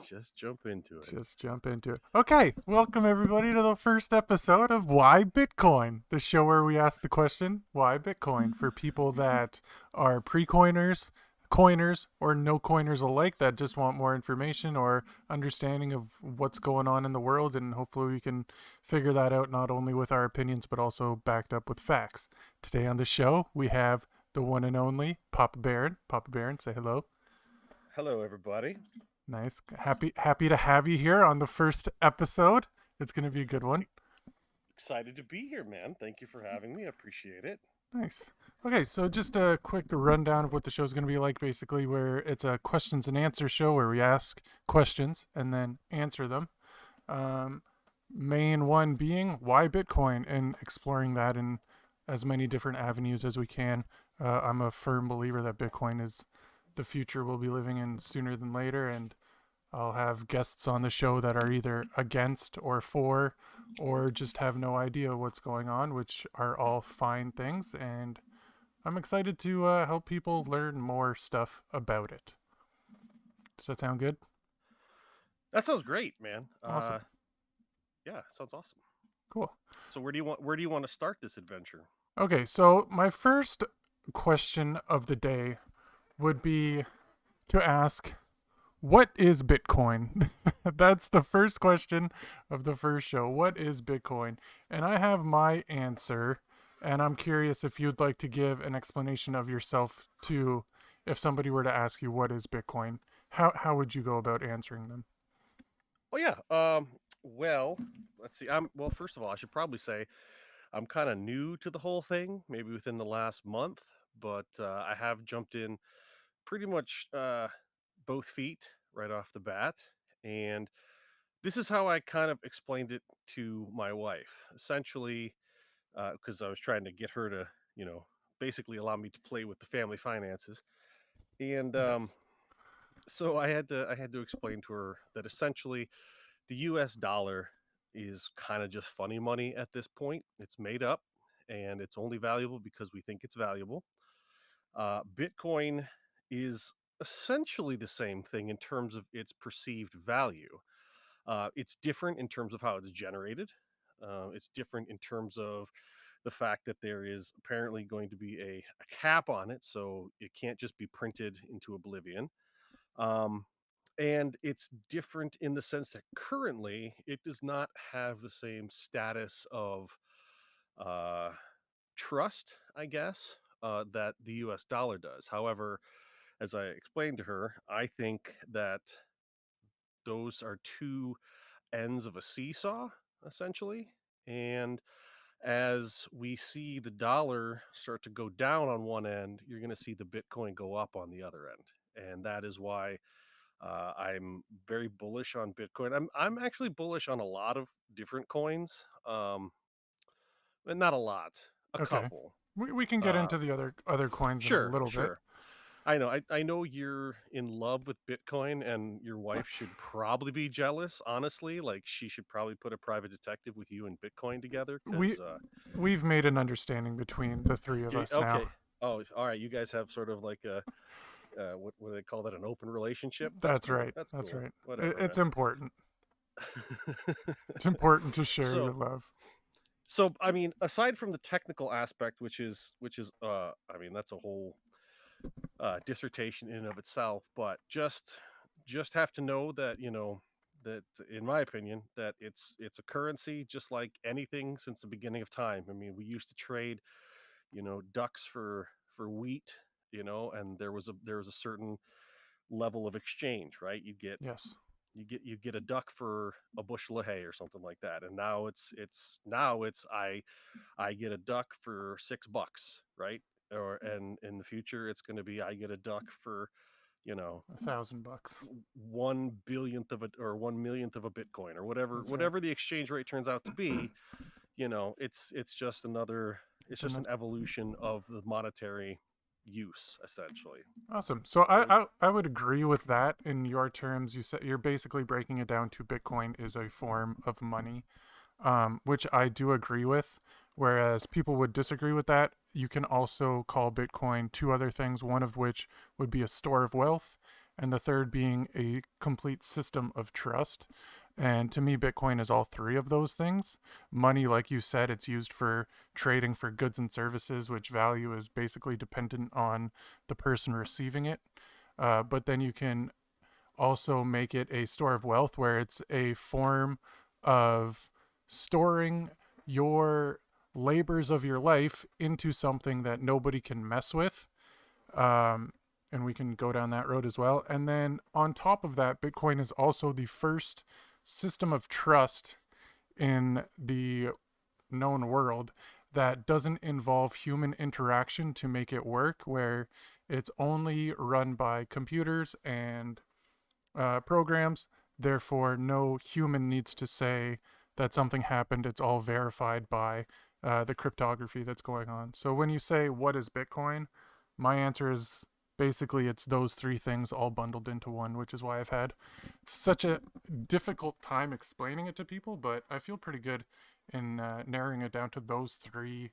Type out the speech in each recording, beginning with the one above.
Just jump into it. Just jump into it. Okay, welcome everybody to the first episode of Why Bitcoin, the show where we ask the question, why Bitcoin, for people that are pre-coiners, coiners, or no coiners alike that just want more information or understanding of what's going on in the world, and hopefully we can figure that out not only with our opinions but also backed up with facts. Today on the show, we have the one and only Papa Baron. Papa Baron, say hello. Hello, everybody. Nice. Happy to have you here on the first episode. It's going to be a good one. Excited to be here, man. Thank you for having me. I appreciate it. Nice. Okay, so just a quick rundown of what the show's going to be like, basically, where it's a questions and answer show where we ask questions and then answer them. Um, Main one being why Bitcoin and exploring that in as many different avenues as we can. I'm a firm believer that Bitcoin is the future we'll be living in sooner than later, and I'll have guests on the show that are either against or for, or just have no idea what's going on, which are all fine things. And I'm excited to help people learn more stuff about it. Does that sound good? That sounds great, man. Awesome. Yeah, sounds awesome. Cool. So where do you want to start this adventure? Okay, so my first question of the day would be to ask, what is Bitcoin? That's the first question of the first show. What is Bitcoin? And I have my answer, and I'm curious if you'd like to give an explanation of yourself to if somebody were to ask you what is Bitcoin. How would you go about answering them? Oh yeah. Well, let's see. Well, first of all, I should probably say I'm kind of new to the whole thing, maybe within the last month, but I have jumped in pretty much both feet right off the bat, and this is how I kind of explained it to my wife. Essentially, because I was trying to get her to, you know, basically allow me to play with the family finances. And Yes. so I had to explain to her that essentially the U.S. dollar is kind of just funny money at this point. It's made up, and it's only valuable because we think it's valuable. Bitcoin is essentially the same thing in terms of its perceived value. It's different in terms of how it's generated. It's different in terms of the fact that there is apparently going to be a cap on it, so it can't just be printed into oblivion. Um, and it's different in the sense that currently it does not have the same status of uh, trust, I guess, that the US dollar does. However, as I explained to her, I think that those are two ends of a seesaw, essentially. And as we see the dollar start to go down on one end, you're going to see the Bitcoin go up on the other end. And that is why I'm very bullish on Bitcoin. I'm actually bullish on a lot of different coins, um, but not a lot, a Okay. couple. We can get Uh, into the other coins in a sure, little bit. sure. I know. I know you're in love with Bitcoin, and your wife should probably be jealous. Honestly, like she should probably put a private detective with you and Bitcoin together. We Because we've made an understanding between the three of us now. okay, oh, all right, you guys have sort of like a what do they call that? An open relationship. That's That's cool. right. That's That's cool. right. Whatever, It's man. important. It's important to share your so love. I mean, aside from the technical aspect, which is I mean, that's a whole dissertation in and of itself, but just have to know that, that in my opinion that it's a currency just like anything since the beginning of time. I mean, we used to trade, ducks for wheat, and there was a certain level of exchange, right? Yes. You get a duck for a bushel of hay or something like that, and now it's I get a duck for $6, right? Or and in the future it's going to be I get a duck for, you know, $1,000. 1 billionth of it or 1 millionth of a Bitcoin or whatever That's right. whatever the exchange rate turns out to be. It's just another it's It's just an an evolution of the monetary use essentially. awesome. So So I would agree with that in your terms. You said you're basically breaking it down to Bitcoin is a form of money, which I do agree with. Whereas people would disagree with that. You can also call Bitcoin two other things, one of which would be a store of wealth, and the third being a complete system of trust. And to me, Bitcoin is all three of those things. Money, like you said, it's used for trading for goods and services, which value is basically dependent on the person receiving it. But then you can also make it a store of wealth where it's a form of storing your labors of your life into something that nobody can mess with. Um, and we can go down that road as well. And then on top of that, Bitcoin is also the first system of trust in the known world that doesn't involve human interaction to make it work, where it's only run by computers and programs. Therefore, no human needs to say that something happened. It's all verified by the cryptography that's going on. So when you say, what is Bitcoin? My answer is basically it's those three things all bundled into one, which is why I've had such a difficult time explaining it to people, but I feel pretty good in narrowing it down to those three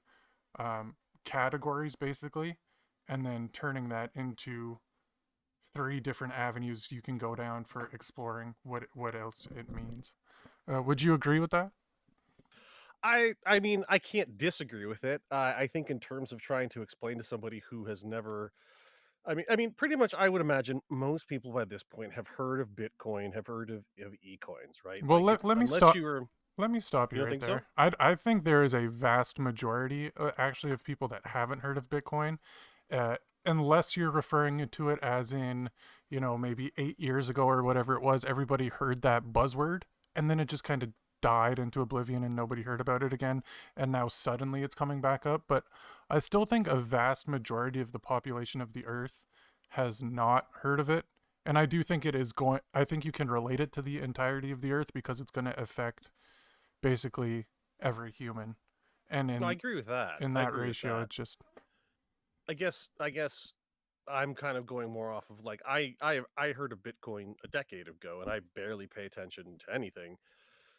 categories, basically, and then turning that into three different avenues you can go down for exploring what else it means. Would you agree with that? I mean, I can't disagree with it. I think in terms of trying to explain to somebody who has never I mean, pretty much I would imagine most people by this point have heard of Bitcoin, have heard of e-coins, right? Well, Like let, it's let me unless stop. you were Let me stop you you don't right think so? there. I think there is a vast majority, actually, of people that haven't heard of Bitcoin, uh, unless you're referring to it as in, maybe 8 years ago or whatever it was. Everybody heard that buzzword, and then it just kind of died into oblivion, and nobody heard about it again. And now suddenly it's coming back up. But I still think a vast majority of the population of the Earth has not heard of it. And I do think it is going. I think you can relate it to the entirety of the Earth because it's going to affect basically every human. And No, I in agree with that. in I that agree with ratio, that. it's just I guess I'm kind of going more off of like I heard of Bitcoin a decade ago and I barely pay attention to anything.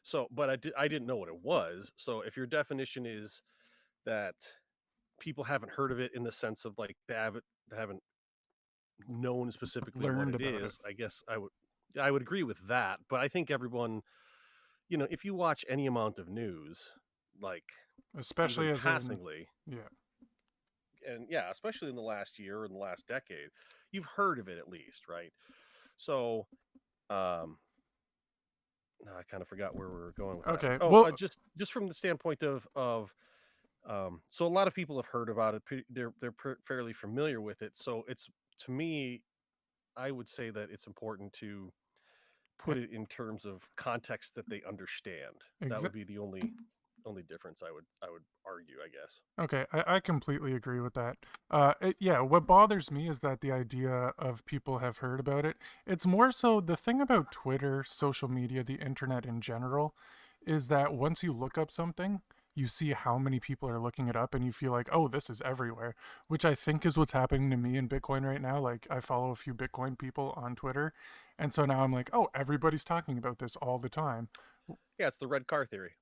So, but I didn't know what it was. So, if your definition is that people haven't heard of it in the sense of like they haven't known specifically what learned it about it, is, I guess I would agree with that. But I think everyone, if you watch any amount of news, like especially even as in passingly, yeah. and yeah, especially in the last year or in the last decade, you've heard of it at least, right? So, um, no, I kind of forgot where we were going with that. Okay. Oh, Well, just from the standpoint of so a lot of people have heard about it. Fairly familiar with it. So it's to me, I would say that it's important to eh, put it in terms of context that they understand. That would exa- be the only difference I would argue, I guess. okay, I completely agree with that. Yeah, what bothers me is that the idea of people have heard about it. It's more so the thing about Twitter, social media, the internet in general, is that once you look up something, you see how many people are looking it up and you feel like, oh, this is everywhere, which I think is what's happening to me in Bitcoin right now. Like, I follow a few Bitcoin people on Twitter. And so now I'm like, oh, everybody's talking about this all the time. Yeah, it's the red car theory.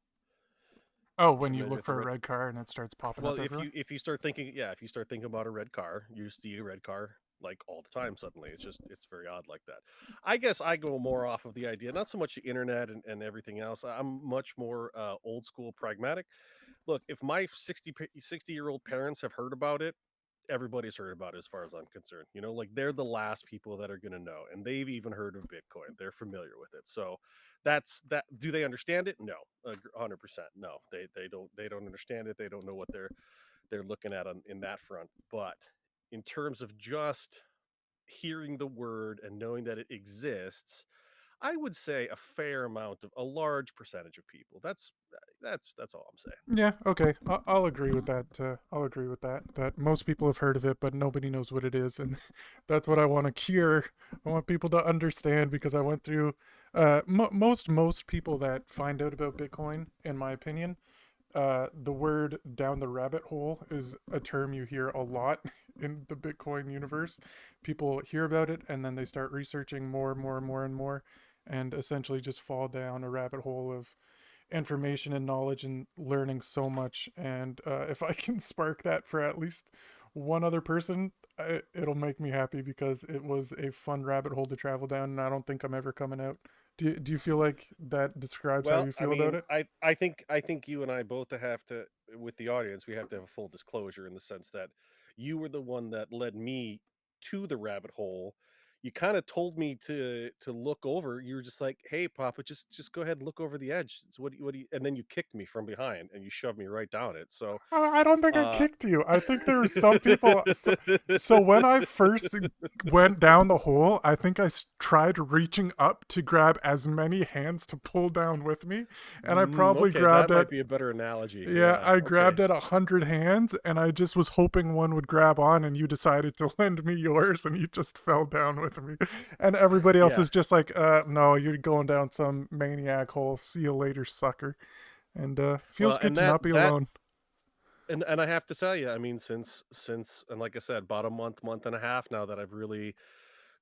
Oh, You when you familiar look with the for a red? red car and it starts popping Well, up everywhere. if you start thinking, yeah, if you start thinking about a red car, you see a red car like all the time. Suddenly, it's very odd like that. I guess I go more off of the idea, not so much the internet and everything else. I'm much more old school, pragmatic. Look, if my 60-year-old parents have heard about it, everybody's heard about it as far as I'm concerned. Like they're the last people that are going to know, and they've even heard of Bitcoin. They're familiar with it. So that's that. Do they understand it? No, 100%. No, they don't understand it. They don't know what they're looking at in that front. But in terms of just hearing the word and knowing that it exists, I would say a large percentage of people. That's all I'm saying. Yeah, okay. I'll agree with that. I'll agree with that. That most people have heard of it, but nobody knows what it is, and that's what I want to cure. I want people to understand because I went through. Most people that find out about Bitcoin, in my opinion, the word "down the rabbit hole" is a term you hear a lot in the Bitcoin universe. People hear about it and then they start researching more and more and more and more, and essentially just fall down a rabbit hole of information and knowledge and learning so much. And if I can spark that for at least one other person, it'll make me happy because it was a fun rabbit hole to travel down, and I don't think I'm ever coming out. Do you feel like that describes how Well, you I feel about mean, it? I think you and I both have to, with the audience, we have to have a full disclosure in the sense that you were the one that led me to the rabbit hole. You kind of told me to look over. You were just like, "Hey, Papa, just go ahead and look over the edge." So what do you? And then you kicked me from behind and you shoved me right down it. So, I don't think I uh, kicked you. I think there were some people. So when I first went down the hole, I think tried reaching up to grab as many hands to pull down with me, and I probably okay, that grabbed might at. be a better analogy. Yeah, Yeah. I Okay. grabbed at 100 hands, and I just was hoping one would grab on, and you decided to lend me yours, and you just fell down with me, and everybody else Yeah. is just like, no, you're going down some maniac hole. See you later, sucker. And feels Well, good and to that not be that alone. and I have to tell you, I mean, since and like I said, about a month and a half now that I've really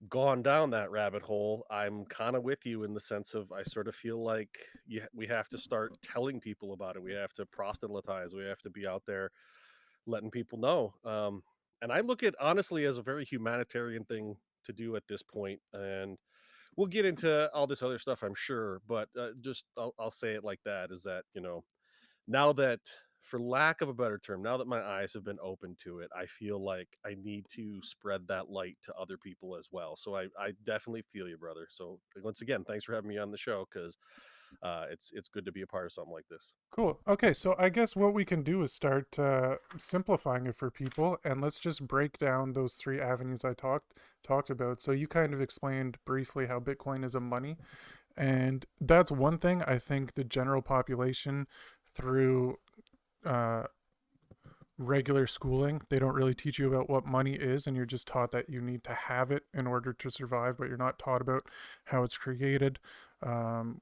gone down that rabbit hole, I'm kind of with you in the sense of I sort of feel like we have to start telling people about it. We have to proselytize. We have to be out there letting people know. And I look at honestly as a very humanitarian thing to do at this point. And we'll get into all this other stuff, I'm sure. But just I'll say it like that: is that now that, for lack of a better term, now that my eyes have been open to it, I feel like I need to spread that light to other people as well. So I definitely feel you, brother. So once again, thanks for having me on the show because it's good to be a part of something like this. Cool. Okay, so I guess what we can do is start simplifying it for people, and let's just break down those three avenues I talked about. So you kind of explained briefly how Bitcoin is a money, and that's one thing I think the general population, through uh, regular schooling, they don't really teach you about what money is, and you're just taught that you need to have it in order to survive, but you're not taught about how it's created,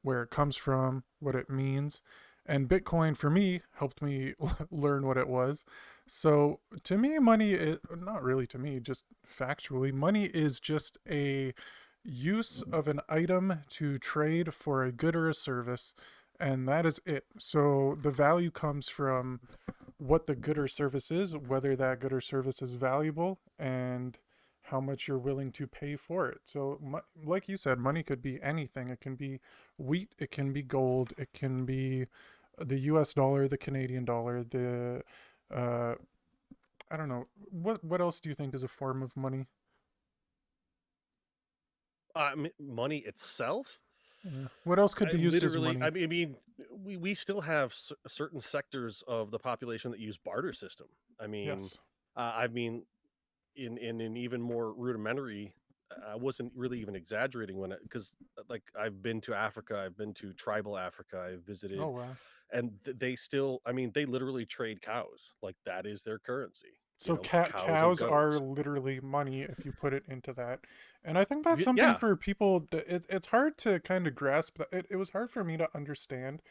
where it comes from, what it means. And Bitcoin for me helped me learn what it was. So to me, money is not really, to me, just factually, money is just a use of an item to trade for a good or a service, and that is it. So the value comes from what the good or service is, whether that good or service is valuable, and how much you're willing to pay for it. So, like you said, money could be anything. It can be wheat, it can be gold, it can be the US dollar, the Canadian dollar, the uh I don't know. What else do you think is a form of money? Money itself, Yeah. What else could I be used as literally, money? we still have certain sectors of the population that use barter system. I mean, Yes. I mean, in an even more rudimentary, I wasn't really even exaggerating when because like I've been to Africa, I've been to tribal Africa, I've Oh visited, wow. and they still, I mean, they literally trade cows. Like that is their currency. So Cows and cows are goats. literally money if you put it into that. And I think that's something Yeah. for people it's hard to kind of grasp that it was hard for me to understand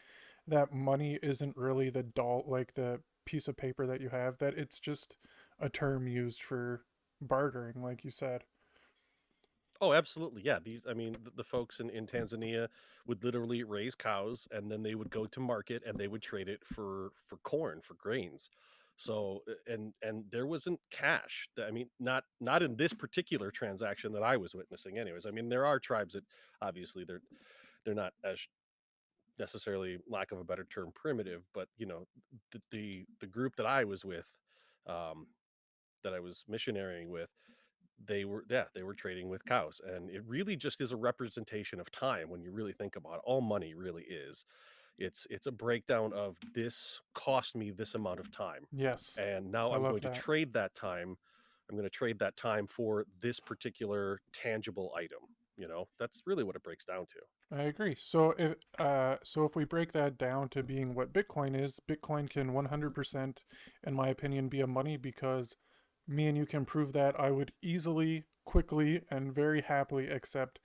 that money isn't really the doll like the piece of paper that you have, that it's just a term used for bartering, like you said. Oh, absolutely. Yeah. I mean, the folks in Tanzania would literally raise cows and then they would go to market and they would trade it for corn, for grains. So, and there wasn't cash. I mean, not in this particular transaction that I was witnessing anyways. I mean, there are tribes that obviously they're not as necessarily, lack of a better term, primitive, but the group that I was with, um that I was missionarying with, they were trading with cows, and it really just is a representation of time when you really think about it. All money really is. It's a breakdown of this cost me this amount of time, Yes. and now I I'm love going to that. trade that time. I'm going to trade that time for this particular tangible item. That's really what it breaks down to. I agree. So if we break that down to being what Bitcoin is, Bitcoin can 100% in my opinion be a money, because me and you can prove that. I would easily, quickly, and very happily accept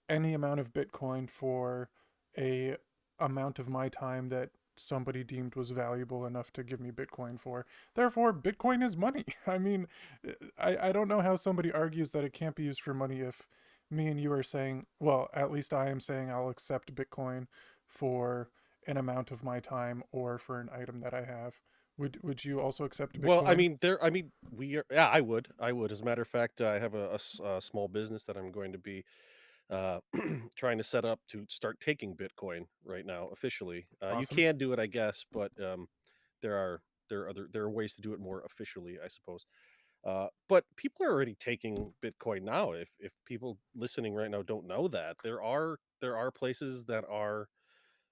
any amount of Bitcoin for a amount of my time that somebody deemed was valuable enough to give me Bitcoin for. Therefore, Bitcoin is money. I mean, I don't know how somebody argues that it can't be used for money if me and you are saying, well, at least I am saying I'll accept Bitcoin for an amount of my time or for an item that I have. Would you also accept Well, I Bitcoin? mean, I mean, we are. Yeah, I would. I would. As a matter of fact, I have a small business that I'm going to be uh, trying to set up to start taking Bitcoin right now officially. You Awesome. can do it, I guess, but there are there are ways to do it more officially, I suppose. But people are already taking Bitcoin now. If people listening right now don't know that, there are places that are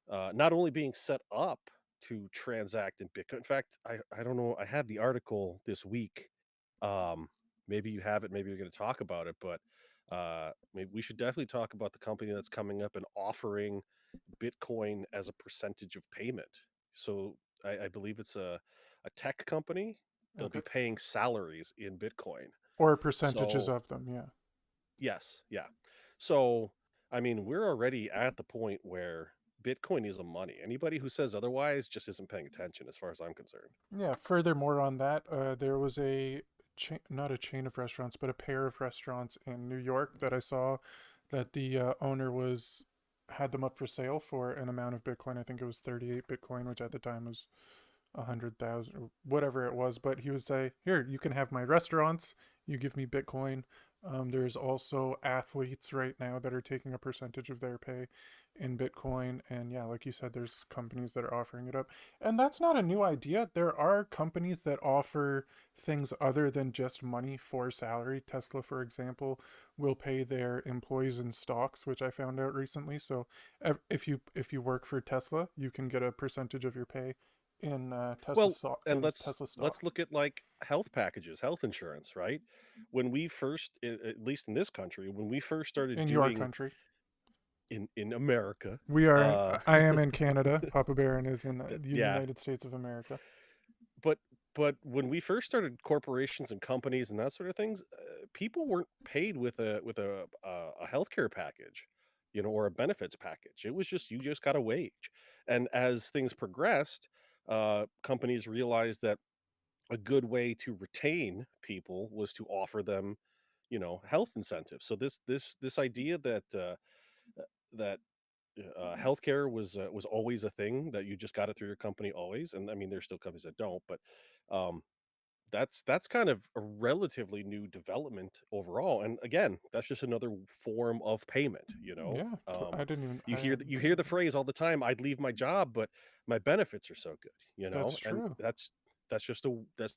not only being set up to transact in Bitcoin. In fact, I don't know. I had the article this week. Um, maybe you have it. Maybe we're going to talk about it. But maybe we should definitely talk about the company that's coming up and offering Bitcoin as a percentage of payment. So I believe it's a tech company. They'll Okay. be paying salaries in Bitcoin. Or percentages So of them, yeah. yes, yeah. So, I mean, we're already at the point where Bitcoin is a money. Anybody who says otherwise just isn't paying attention, as far as I'm concerned. Yeah, furthermore on that, there was a chain, not a chain of restaurants, but a pair of restaurants in New York that I saw that the owner was had them up for sale for an amount of Bitcoin. I think it was 38 Bitcoin, which at the time was 100,000 or whatever it was. But he would say, "Here, you can have my restaurants. You give me Bitcoin." There's also athletes right now that are taking a percentage of their pay in Bitcoin, and yeah, like you said, there's companies that are offering it up, and that's not a new idea. There are companies that offer things other than just money for salary. Tesla, for example, will pay their employees in stocks, which I found out recently. So if you work for Tesla, you can get a percentage of your pay in Well, and Tesla stock. let's look at like health packages, health insurance, right? When we first, at least in this country, when we first started In your doing country, in America, we are. uh, I am in Canada. Papa Baron is in the yeah, United States of America. but when we first started corporations and companies and that sort of things, people weren't paid with a healthcare package, you know, or a benefits package. It was just you just got a wage. And as things progressed, companies realized that a good way to retain people was to offer them, you know, health incentives. So this idea that that healthcare was always a thing, that you just got it through your company always. And I mean, there's still companies that don't, but um, that's kind of a relatively new development overall. And again, that's just another form of payment, you know. Yeah, I didn't even. You hear the phrase all the time, I'd leave my job, but my benefits are so good, you That's know. And true. that's just a that's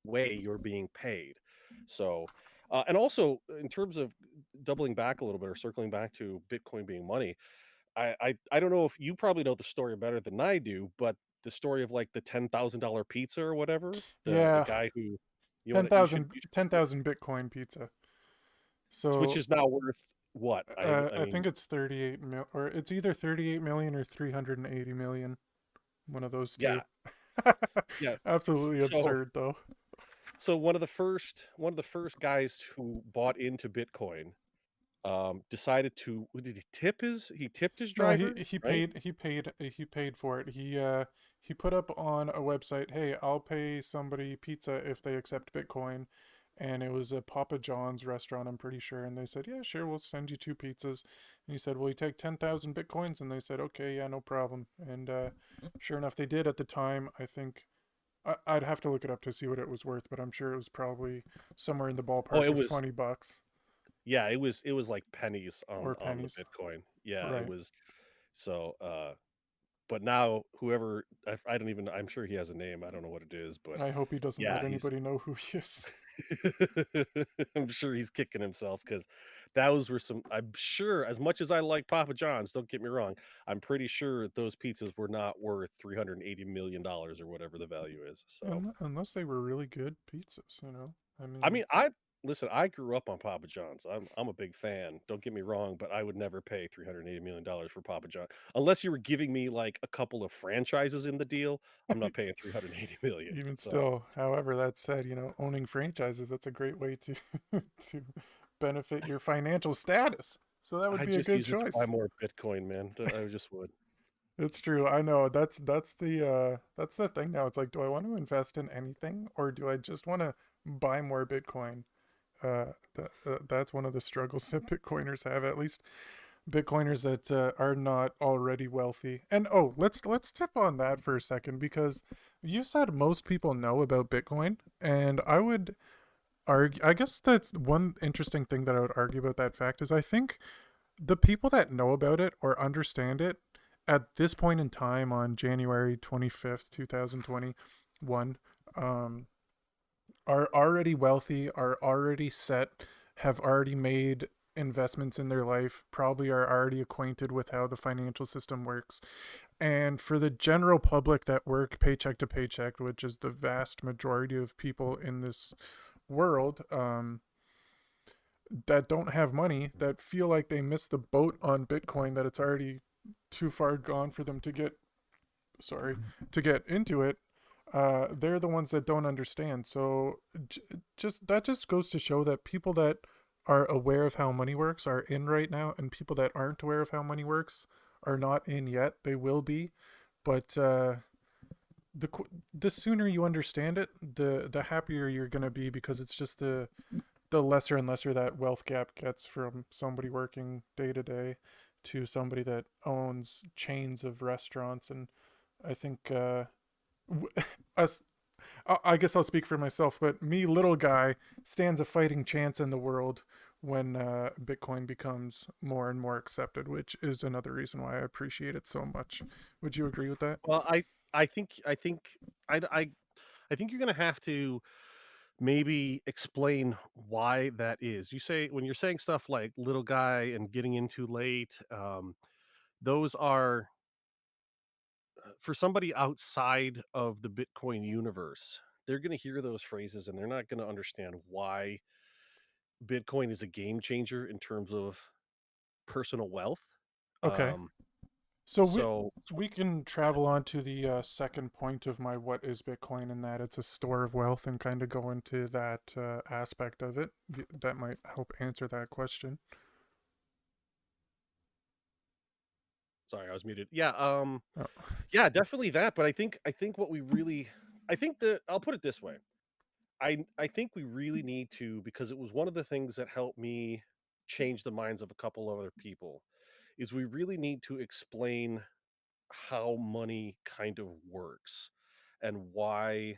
the way you're being paid. So and also in terms of doubling back a little bit or circling back to Bitcoin being money, I don't know if you probably know the story better than I do, but the story of like the $10,000 pizza or whatever, the Yeah, guy who you ten want thousand you 10,000 Bitcoin pizza. should, which So is now worth what? I I think mean, it's 38 mil, or it's either 38 million or 380 million. One of those yeah, two. yeah. Absolutely So absurd, though. so one of the first guys who bought into Bitcoin decided to, did he tipped his No, driver, right? he paid for it. He put up on a website, "Hey, I'll pay somebody pizza if they accept Bitcoin." And it was a Papa John's restaurant, I'm pretty sure, and they said, "Yeah, sure, we'll send you two pizzas." And he said, "Will you take 10,000 Bitcoins?" And they said, "Okay, yeah, no problem." And sure enough, they did at the time. I think I'd have to look it up to see what it was worth, but I'm sure it was probably somewhere in the Oh, ballpark it of was, 20 bucks yeah, it was like pennies or on the pennies. Bitcoin. Yeah, it Right. was. So but now whoever, I don't even, I'm sure he has a name. I don't know what it is, but I hope he doesn't let yeah, he's anybody know who he is. I'm sure he's kicking himself because those were some, I'm sure, as much as I like Papa John's, don't get me wrong, I'm pretty sure those pizzas were not worth $380 million or whatever the value is. So Unless they were really good pizzas, you know. I I mean, mean, listen, I grew up on Papa John's. I'm a big fan. Don't get me wrong, but I would never pay $380 million for Papa John unless you were giving me like a couple of franchises in the deal. I'm not paying 380 million. even So still, however, that said, you know, owning franchises, that's a great way to to benefit your financial status. So that would I be a just good use it to buy choice. more Bitcoin, man. I just would. It's true. I know. That's the thing now. It's like, do I want to invest in anything or do I just want to buy more Bitcoin? That's one of the struggles that Bitcoiners have, at least Bitcoiners that are not already wealthy. And oh, let's tip on that for a second because you said most people know about Bitcoin, and I would argue. I guess that one interesting thing that I would argue about that fact is I think the people that know about it or understand it at this point in time on January 25th, 2021, um, are already wealthy, are already set, have already made investments in their life, probably are already acquainted with how the financial system works. And for the general public that work paycheck to paycheck, which is the vast majority of people in this world, that don't have money, that feel like they missed the boat on Bitcoin, that it's already too far gone for them to get, sorry, to get into it, they're the ones that don't understand. So just that just goes to show that people that are aware of how money works are in right now, and people that aren't aware of how money works are not in yet. They will be, but the sooner you understand it, the happier you're gonna be because it's just the lesser and lesser that wealth gap gets from somebody working day to day to somebody that owns chains of restaurants. And I think us I guess I'll speak for myself, but me, little guy, stands a fighting chance in the world when Bitcoin becomes more and more accepted, which is another reason why I appreciate it so much. Would you agree with that? Well, I think I think you're gonna have to maybe explain why that is. You say when you're saying stuff like little guy and getting in too late, those are for somebody outside of the Bitcoin universe. They're going to hear those phrases and they're not going to understand why Bitcoin is a game changer in terms of personal wealth. Okay. Um, So so we can travel on to the second point of my what is Bitcoin, and that it's a store of wealth, and kind of go into that aspect of it. That might help answer that question. sorry, I was muted. Yeah, Oh, yeah, definitely that. But I think what we really, I think that I'll put it this way. I think we really need to because it was one of the things that helped me change the minds of a couple other people. Is we really need to explain how money kind of works and why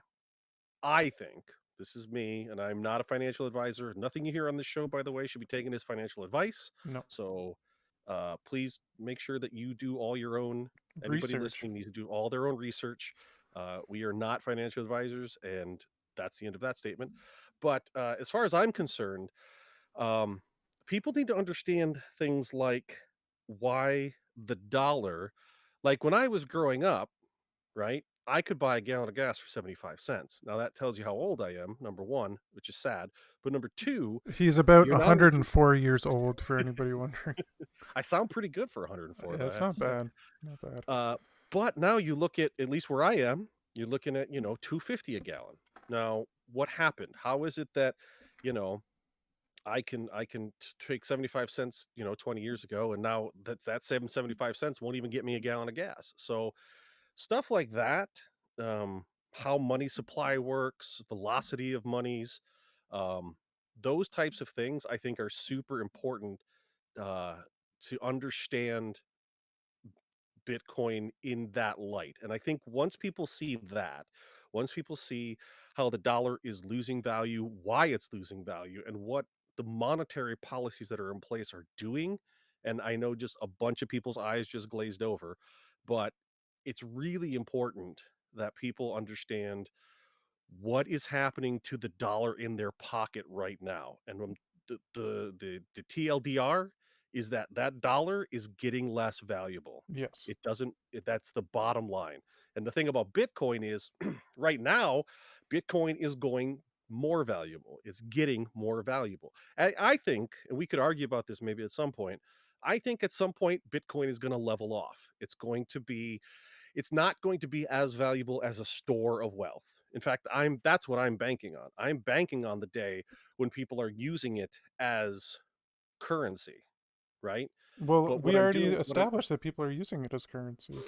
I think this is me, and I'm not a financial advisor. Nothing you hear on this show, by the way, should be taken as financial advice. no. So please make sure that you do all your own. Anybody Research. listening needs to do all their own research. We are not financial advisors, and that's the end of that statement. But as far as I'm concerned, um, people need to understand things like why the dollar, like when I was growing up, right? I could buy a gallon of gas for 75 cents. Now that tells you how old I am, number one, which is sad. But number two, He's about you're not only 104 years old, for anybody wondering. I sound pretty good for 104 Yeah, though, I it's have to not say. bad. Not bad. Uh, but now you look at least where I am, you're looking at, 250 a gallon. Now, what happened? How is it that, you know, I can take 75 cents, 20 years ago, and now that 75 cents won't even get me a gallon of gas. So stuff like that, how money supply works, velocity of monies, um, those types of things I think are super important uh, to understand Bitcoin in that light. And I think once people see that, once people see how the dollar is losing value, why it's losing value, and what the monetary policies that are in place are doing, and I know just a bunch of people's eyes just glazed over, but it's really important that people understand what is happening to the dollar in their pocket right now. And the TLDR is that that dollar is getting less valuable. Yes. It doesn't. That's the bottom line. And the thing about Bitcoin is, right now, Bitcoin is going more valuable. It's getting more valuable. I think, and we could argue about this maybe at some point. I think at some point Bitcoin is going to level off. It's not going to be as valuable as a store of wealth. In fact, that's what I'm banking on. I'm banking on the day when people are using it as currency, right? Well, But we already established that people are using it as currency.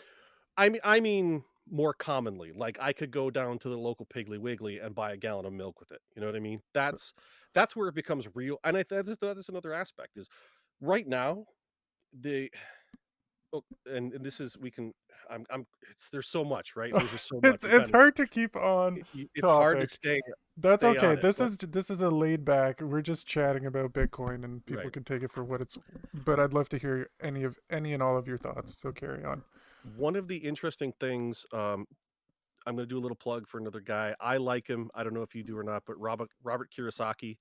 I mean more commonly, like I could go down to the local Piggly Wiggly and buy a gallon of milk with it. You know what I mean? That's where it becomes real. And that's another aspect is right now the oh, and this is we can I'm it's there's so much, right? There's just so much. it's hard to keep on It's hard to topic. That's stay okay. on it, This but is a laid back. We're just chatting about Bitcoin, and people right. can take it for what it's. But I'd love to hear any and all of your thoughts. So carry on. One of the interesting things, I'm gonna do a little plug for another guy. I like him. I don't know if you do or not, but Robert Kiyosaki.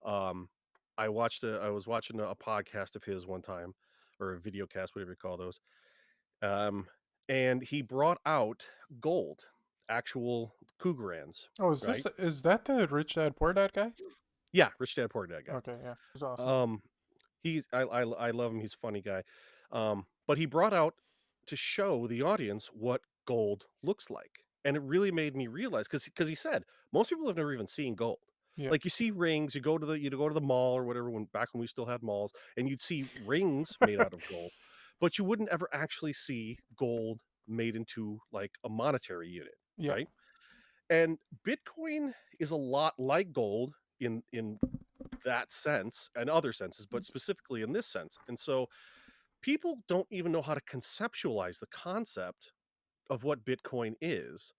Um, I was watching a podcast of his one time, or a video cast, whatever you call those. Um, and he brought out gold, actual Krugerrands, Oh, right? is that the Rich Dad Poor Dad guy? Yeah, Rich Dad Poor Dad guy. Okay, yeah, he's awesome. Um, I love him. He's a funny guy. But he brought out to show the audience what gold looks like, and it really made me realize because he said most people have never even seen gold. Yeah, Like you see rings, you go to the mall or whatever when back when we still had malls, and you'd see rings made out of gold, but you wouldn't ever actually see gold made into like a monetary unit, yeah. right? And Bitcoin is a lot like gold in that sense and other senses, but specifically in this sense. And so people don't even know how to conceptualize the concept of what Bitcoin is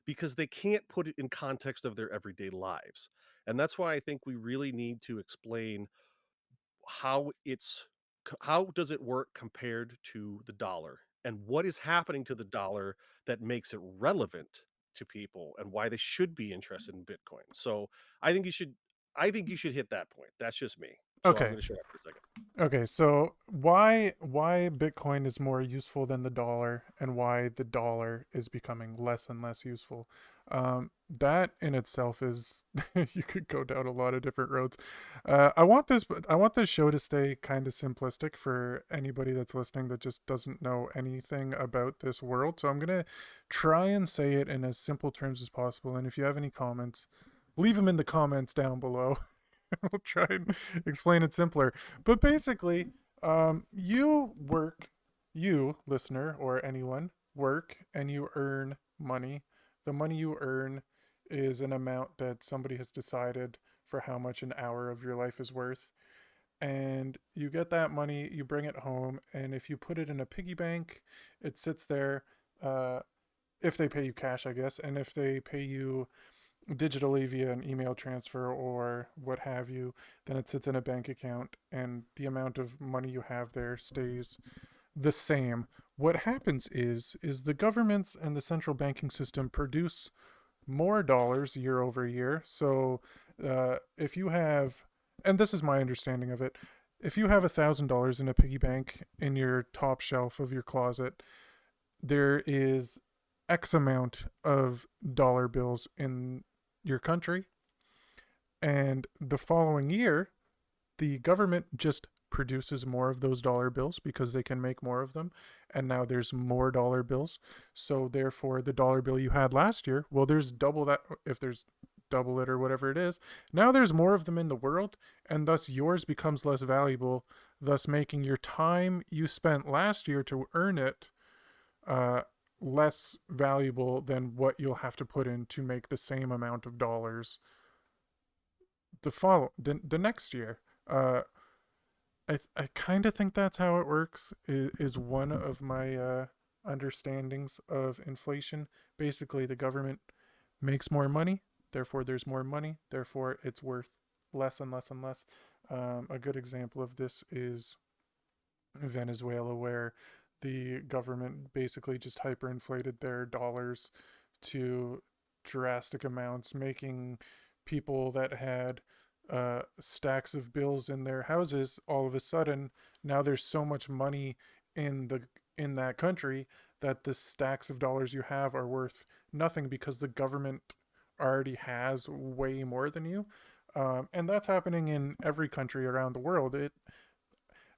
because they can't put it in context of their everyday lives. And that's why I think we really need to explain how how does it work compared to the dollar and what is happening to the dollar that makes it relevant to people and why they should be interested in Bitcoin. So I think you should I think you should hit that point. That's just me. So I'm Okay, going to shut up for a second. okay. So why Bitcoin is more useful than the dollar, and why the dollar is becoming less and less useful? That in itself is you could go down a lot of different roads. I want this show to stay kind of simplistic for anybody that's listening that just doesn't know anything about this world. So I'm gonna try and say it in as simple terms as possible. And if you have any comments, leave them in the comments down below. We'll try and explain it simpler. But basically, you listener or anyone work and you earn money. The money you earn is an amount that somebody has decided for how much an hour of your life is worth. And you get that money, you bring it home, and if you put it in a piggy bank, it sits there. Uh, if they pay you cash, I guess, and if they pay you digitally via an email transfer or what have you, then it sits in a bank account and the amount of money you have there stays the same. What happens is the governments and the central banking system produce more dollars year over year. So if you have, and this is my understanding of it, if you have $1,000 in a piggy bank in your top shelf of your closet, there is X amount of dollar bills in your country. And the following year, the government just produces more of those dollar bills because they can make more of them. And now there's more dollar bills. So therefore, the dollar bill you had last year, well, there's double that, if there's double it or whatever it is. Now there's more of them in the world, and thus yours becomes less valuable, thus making your time you spent last year to earn it uh, less valuable than what you'll have to put in to make the same amount of dollars the next year. Uh, I kind of think that's how it works. Is one of my understandings of inflation. Basically, the government makes more money, therefore there's more money, therefore it's worth less and less and less. A good example of this is Venezuela, where the government basically just hyperinflated their dollars to drastic amounts, making people that had stacks of bills in their houses all of a sudden now there's so much money in that country that the stacks of dollars you have are worth nothing because the government already has way more than you. And that's happening in every country around the world.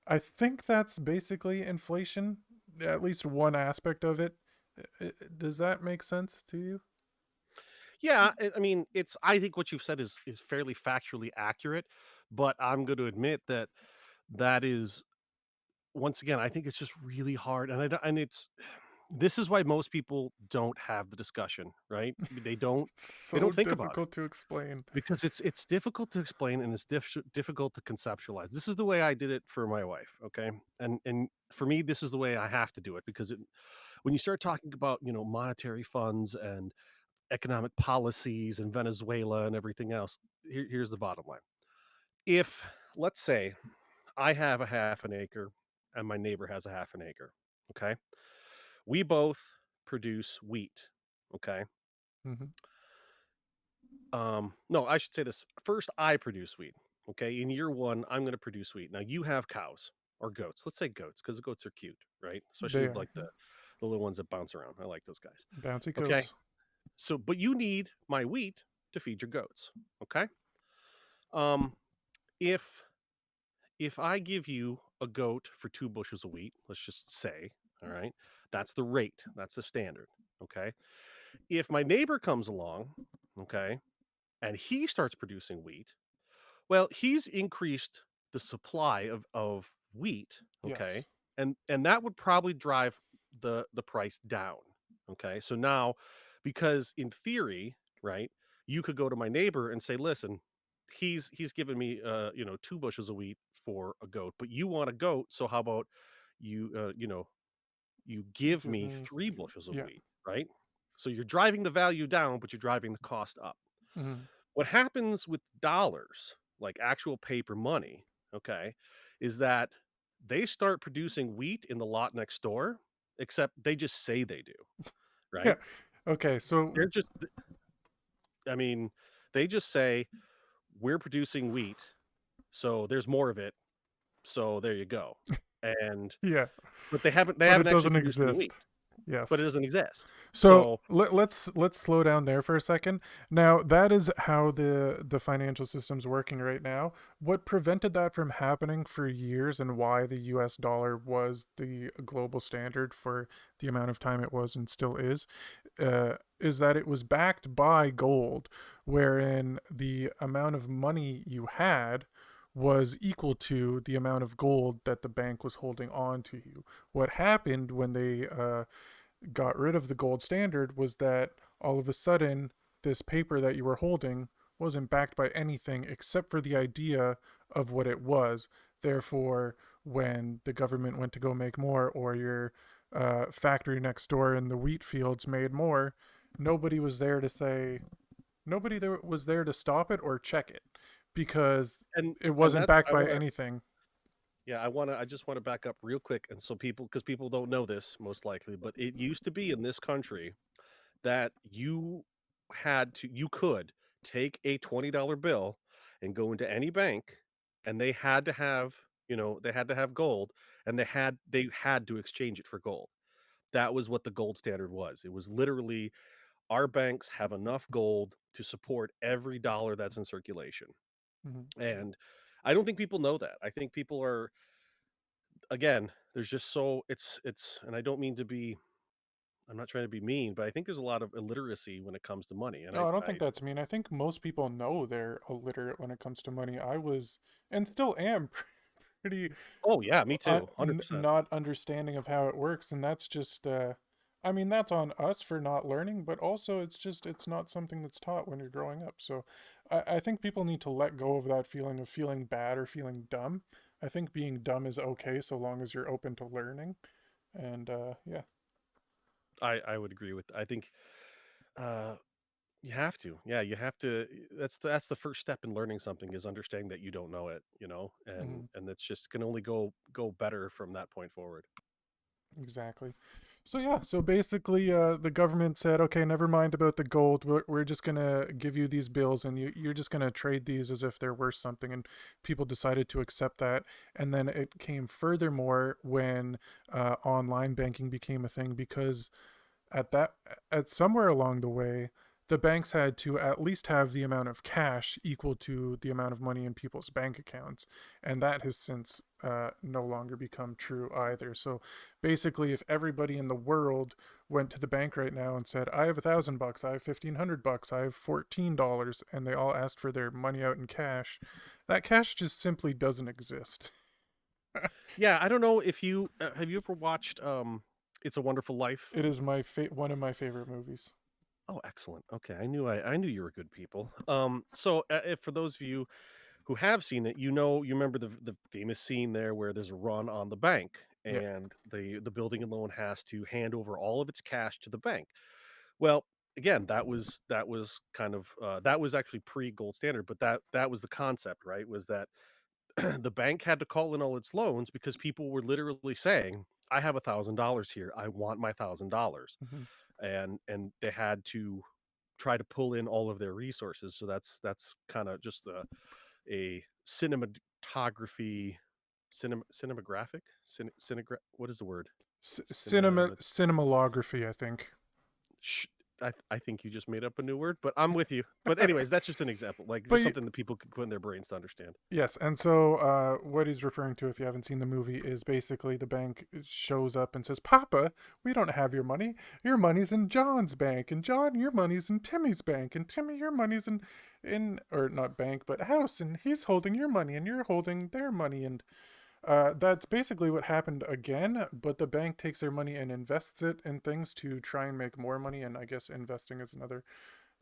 I think that's basically inflation, at least one aspect of it. Does that make sense to you? Yeah, I mean, it's I think what you've said is fairly factually accurate, but I'm going to admit that that is once again, I think it's just really hard and and it's this is why most people don't have the discussion, right? It's They so don't think about it difficult to explain. because it's difficult to explain and it's difficult to conceptualize. This is the way I did it for my wife, okay? And for me, this is the way I have to do it because when you start talking about, monetary funds and economic policies and Venezuela and everything else, here's the bottom line. If, let's say, I have a half an acre and my neighbor has a half an acre, okay? We both produce wheat, okay? Hmm. No, I should say this. First, I produce wheat, okay? In year 1, I'm gonna produce wheat. Now you have cows or goats. Let's say goats because the goats are cute, right? They Especially are, like the little ones that bounce around. I like those guys. bouncy Okay? coats. So, but you need my wheat to feed your goats, okay? Um, if if I give you a goat for 2 bushels of wheat, let's just say, all right? That's the rate. That's the standard, okay? If my neighbor comes along, okay, and he starts producing wheat, well, he's increased the supply of wheat, okay? Yes. And that would probably drive the price down, okay? So now because in theory, right, you could go to my neighbor and say, "Listen, he's given me 2 bushels of wheat for a goat, but you want a goat, so how about you give Give me me, 3 bushels of yeah. wheat," right? So you're driving the value down, but you're driving the cost up. Hmm. What happens with dollars, like actual paper money, okay, is that they start producing wheat in the lot next door, except they just say they do, Yeah. right? Okay. So They're just, I mean, they just say, we're producing wheat, so there's more of it, so there you go. And, yeah, but they but it haven't actually doesn't produced any exist. wheat, but it Yes. doesn't exist. So So, let's slow down there for a second. Now that is how the financial system's working right now. What prevented that from happening for years, and why the U.S. dollar was the global standard for the amount of time it was and still is that it was backed by gold, wherein the amount of money you had was equal to the amount of gold that the bank was holding on to you. What happened when they got rid of the gold standard was that all of a sudden this paper that you were holding wasn't backed by anything except for the idea of what it was. Therefore, when the government went to go make more, or your factory next door in the wheat fields made more, nobody was there to say, nobody there was there to stop it or check it, because it and wasn't that's, backed I by want to, anything. yeah, I just want to back up real quick. And so because people don't know this most likely, but it used to be in this country that you could take a $20 bill and go into any bank and they had to have gold and they had to exchange it for gold. That was what the gold standard was. It was literally our banks have enough gold to support every dollar that's in circulation. Mm-hmm. And I don't think people know that. I think people are, again, there's just so it's and I don't mean to be, I'm not trying to be mean, but I think there's a lot of illiteracy when it comes to money. And No, I don't I think that's mean. I think most people know they're illiterate when it comes to money. I was, and still am, pretty Oh, yeah, me too, 100%. not understanding of how it works, and that's just, I mean, that's on us for not learning, but also it's just it's not something that's taught when you're growing up. So, I think people need to let go of that feeling of feeling bad or feeling dumb. I think being dumb is okay so long as you're open to learning, and yeah. I would agree with, I think, uh, you have to. Yeah, you have to. That's the first step in learning something is understanding that you don't know it, Mhm. and it's just can only go better from that point forward. Exactly. So yeah, so basically, the government said, okay, never mind about the gold. We're just gonna give you these bills, and you're just gonna trade these as if they're worth something. And people decided to accept that. And then it came furthermore when online banking became a thing, because at that at somewhere along the way, the banks had to at least have the amount of cash equal to the amount of money in people's bank accounts, and that has since no longer become true either. So basically, if everybody in the world went to the bank right now and said, I have $1,000, I have $1,500, I have $14, and they all asked for their money out in cash, that cash just simply doesn't exist. Yeah, I don't know if you have you ever watched It's a Wonderful Life? It is one of my favorite movies. Oh, excellent. Okay, I knew you were good people. So if for those of you who have seen it, you remember the famous scene there where there's a run on the bank, Yeah. and the building and loan has to hand over all of its cash to the bank. Well, again, that was kind of that was actually pre gold standard, but that was the concept, right? Was that the bank had to call in all its loans because people were literally saying, "I have $1,000 here. I want my $1,000," Hmm. and they had to try to pull in all of their resources. So that's kind of just a cinematography, cinematographic, what is the word? Cinema. Cinemalography, I think. Sh I think you just made up a new word, but I'm with you. But anyways, that's just an example, like, But just something that people could put in their brains to understand. yes, and so what he's referring to, if you haven't seen the movie, is basically the bank shows up and says, "Papa, we don't have your money. Your money's in John's bank, and John, your money's in Timmy's bank, and Timmy, your money's in or not bank, but house, and he's holding your money, and you're holding their money, and that's basically what happened again. But the bank takes their money and invests it in things to try and make more money, and I guess investing is another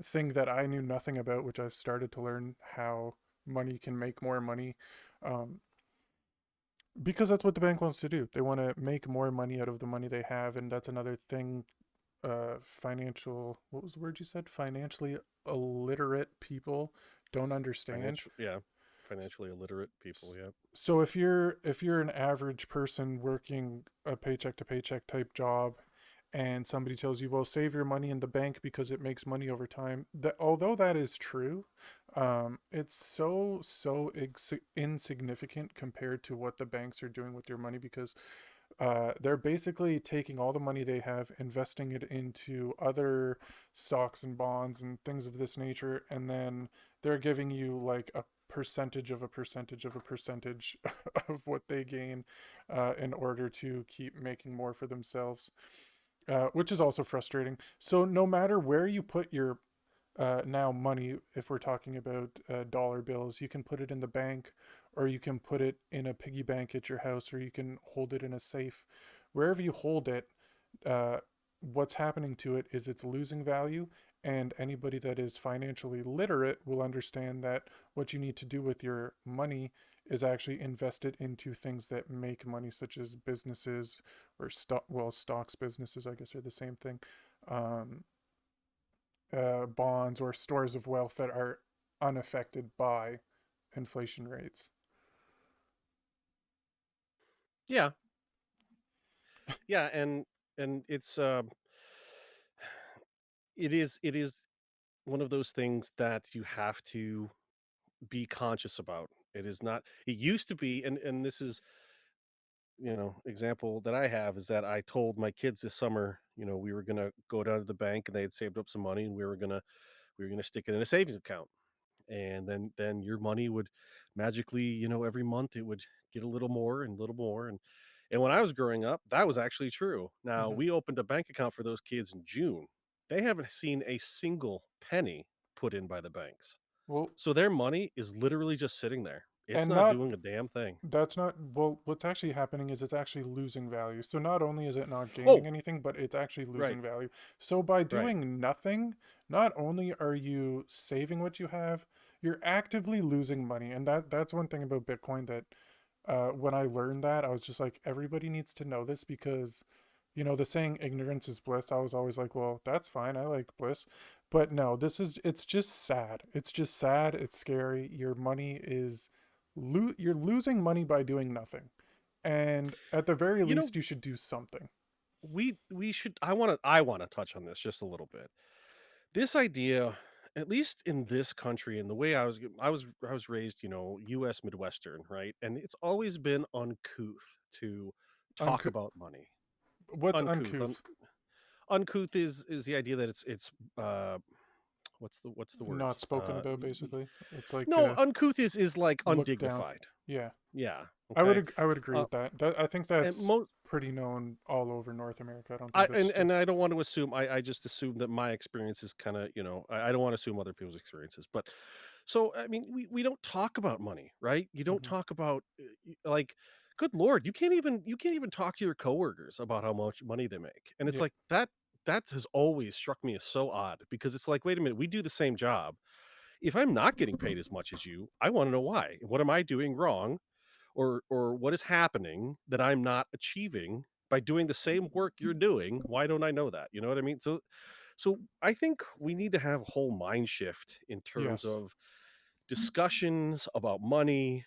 thing that I knew nothing about, which I've started to learn how money can make more money. Um, because that's what the bank wants to do. They want to make more money out of the money they have, and that's another thing. Financial, what was the word you said? Financially illiterate people don't understand. Financially illiterate people, yeah. So if you're an average person working a paycheck to paycheck type job, and somebody tells you, well, save your money in the bank because it makes money over time, that although that is true, it's so insignificant compared to what the banks are doing with your money, because they're basically taking all the money they have, investing it into other stocks and bonds and things of this nature, and then they're giving you like a percentage of a percentage of a percentage of what they gain in order to keep making more for themselves, which is also frustrating. So no matter where you put your now money, if we're talking about dollar bills, you can put it in the bank, or you can put it in a piggy bank at your house, or you can hold it in a safe. Wherever you hold it, uh, what's happening to it is it's losing value. And anybody that is financially literate will understand that what you need to do with your money is actually invest it into things that make money, such as businesses or stocks, businesses, I guess, are the same thing. Um, Bonds or stores of wealth that are unaffected by inflation rates. Yeah, yeah, and it is one of those things that you have to be conscious about. It is not it used to be, and this is, example that I have is that I told my kids this summer, we were gonna go down to the bank and they had saved up some money, and we were gonna stick it in a savings account. And then your money would magically, every month it would get a little more and a little more. And when I was growing up, that was actually true. Now, Mm-hmm. we opened a bank account for those kids in June. They haven't seen a single penny put in by the banks. Well, So their money is literally just sitting there. It's and not not doing a damn thing. that's not well. What's actually happening is it's actually losing value. So not only is it not gaining Oh, anything, but it's actually right, losing value. So by right. doing nothing, not only are you saving what you have, you're actively losing money. And that's one thing about Bitcoin that when I learned that, I was just like, everybody needs to know this, because, the saying ignorance is bliss. I was always like, well, that's fine. I like bliss. But no, it's just sad. It's just sad. It's scary. Your money is, you're losing money by doing nothing. And at the very You know, least, you should do something. we should I want to touch on this just a little bit. This idea, at least in this country, and the way I was raised, US Midwestern, right? And it's always been uncouth to talk Unco- about money. what's Uncouth. uncouth? Uncouth is the idea that it's what's the word? Not spoken about, basically. It's like No, uncouth is like looked down. undignified. Yeah. Yeah. Okay. I would agree Uh, with that. I think and that's most pretty known all over North America. I don't I think that's and just a and I don't want to assume. I just assume that my experience is kind of, I don't want to assume other people's experiences. But so I mean, we don't talk about money, right? You don't Mhm. talk about like good lord, you can't even talk to your coworkers about how much money they make, and it's Yeah. like that has always struck me as so odd because it's like, wait a minute, we do the same job. If I'm not getting paid as much as you, I want to know why. What am I doing wrong, or what is happening that I'm not achieving by doing the same work you're doing? Why don't I know that? You know what I mean? So I think we need to have a whole mind shift in terms Yes. of discussions about money,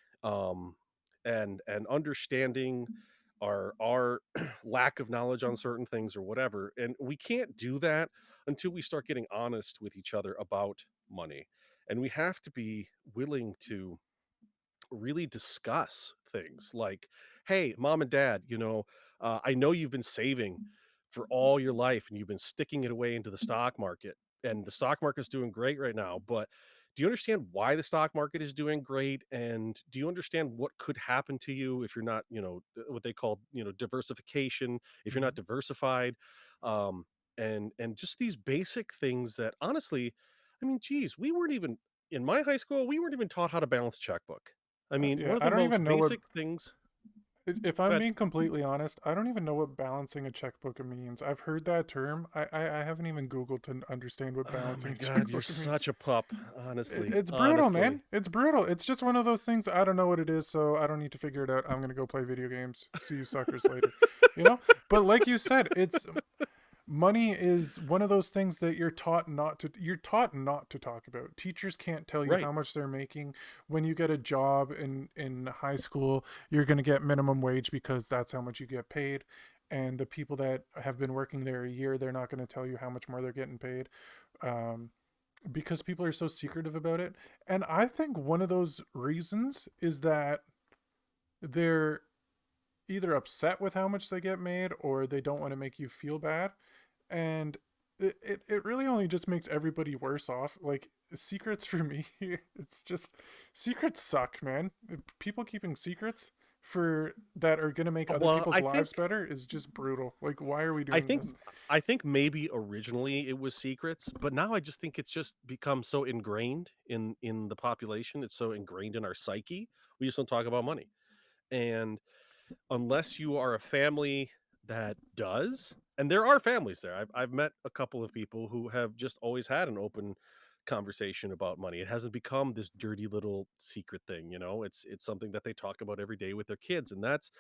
and understanding our lack of knowledge on certain things or whatever. And we can't do that until we start getting honest with each other about money. And we have to be willing to really discuss things like, hey, mom and dad, I know you've been saving for all your life and you've been sticking it away into the stock market, and the stock market's doing great right now, but do you understand why the stock market is doing great? And do you understand what could happen to you if you're not, what they call, diversification, if you're Hmm. not diversified? Um and and just these basic things that honestly, I mean, geez, we weren't even in my high school, we weren't even taught how to balance a checkbook. I mean, Yeah, one of I the don't even most know what. basic things. If I'm But being completely honest, I don't even know what balancing a checkbook means. I've heard that term. I haven't even Googled to understand what oh balancing my a god, you're checkbook means. such a pup. Honestly, It's brutal, honestly. man. It's brutal. It's just one of those things. I don't know what it is, so I don't need to figure it out. I'm gonna go play video games. See you suckers later. You know. But like you said, it's money is one of those things that you're taught not to talk about. Teachers can't tell you Right. how much they're making. When you get a job in high school, you're going to get minimum wage because that's how much you get paid. And the people that have been working there a year, they're not going to tell you how much more they're getting paid, um, because people are so secretive about it. And I think one of those reasons is that they're either upset with how much they get made or they don't want to make you feel bad, and it really only just makes everybody worse off. Like, secrets for me, it's just, secrets suck, man. People keeping secrets for that are gonna make other Well, people's I lives think better is just brutal. Like, why are we I doing think this? I think maybe originally it was secrets, but now I just think it's just become so ingrained in the population. It's so ingrained in our psyche. We just don't talk about money. And unless you are a family that does, and there are families there. I've met a couple of people who have just always had an open conversation about money. It hasn't become this dirty little secret thing, you know? It's something that they talk about every day with their kids, and that's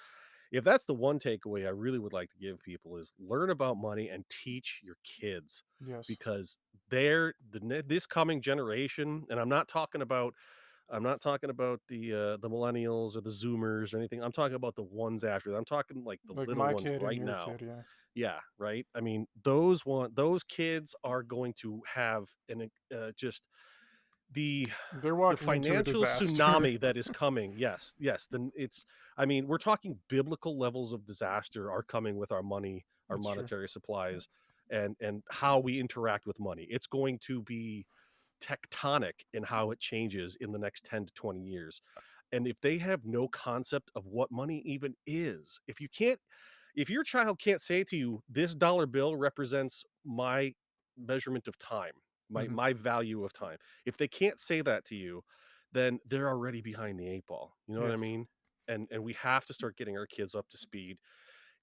if that's the one takeaway I really would like to give people is learn about money and teach your kids, Yes. because this coming generation, and I'm not talking about the millennials or the Zoomers or anything. I'm talking about the ones after that. I'm talking like the Like little my ones kid and right your now. kid, yeah. Yeah, right. I mean, those kids are going to have just the They're the walking into a financial disaster. tsunami that is coming. Yes, yes. Then it's. I mean, we're talking biblical levels of disaster are coming with our money, our It's true. monetary supplies, and how we interact with money. It's going to be tectonic in how it changes in the next 10 to 20 years. And if they have no concept of what money even is, if your child can't say to you, this dollar bill represents my measurement of time, my Hmm. my value of time. If they can't say that to you, then they're already behind the eight ball. You know what I Yes. mean? And we have to start getting our kids up to speed.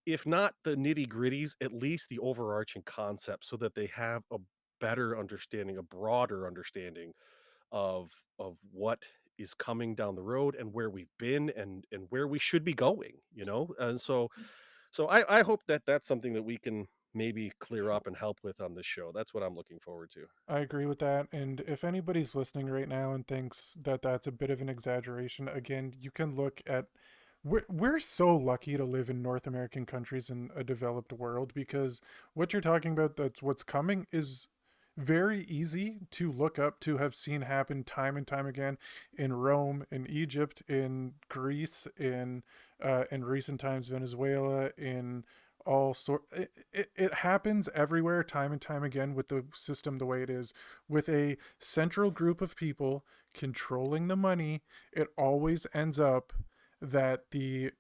If not the nitty-gritties, at least the overarching concept so that they have a better understanding, a broader understanding of what is coming down the road and where we've been and where we should be going, you know? And so I hope that that's something that we can maybe clear up and help with on this show. That's what I'm looking forward to. I agree with that. And if anybody's listening right now and thinks that that's a bit of an exaggeration, again, you can look at. We're so lucky to live in North American countries in a developed world, because what you're talking about, that's what's coming, is very easy to look up, to have seen happen time and time again in Rome, in Egypt, in Greece, in recent times Venezuela, in all sort. It happens everywhere, time and time again, with the system the way it is, with a central group of people controlling the money. It always ends up that the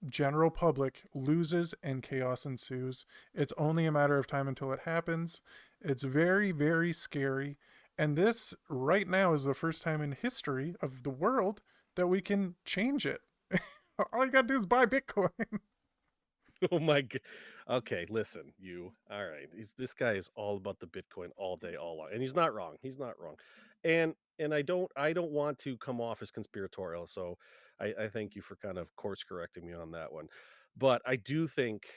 general public loses and chaos ensues. It's only a matter of time until it happens. It's very, very scary. And this right now is the first time in history of the world that we can change it. All you gotta do is buy Bitcoin. Oh my god. Okay, listen, you. All right. This guy is all about the Bitcoin all day, all long. And he's not wrong. He's not wrong. And I don't want to come off as conspiratorial. So I thank you for kind of course correcting me on that one. But I do think,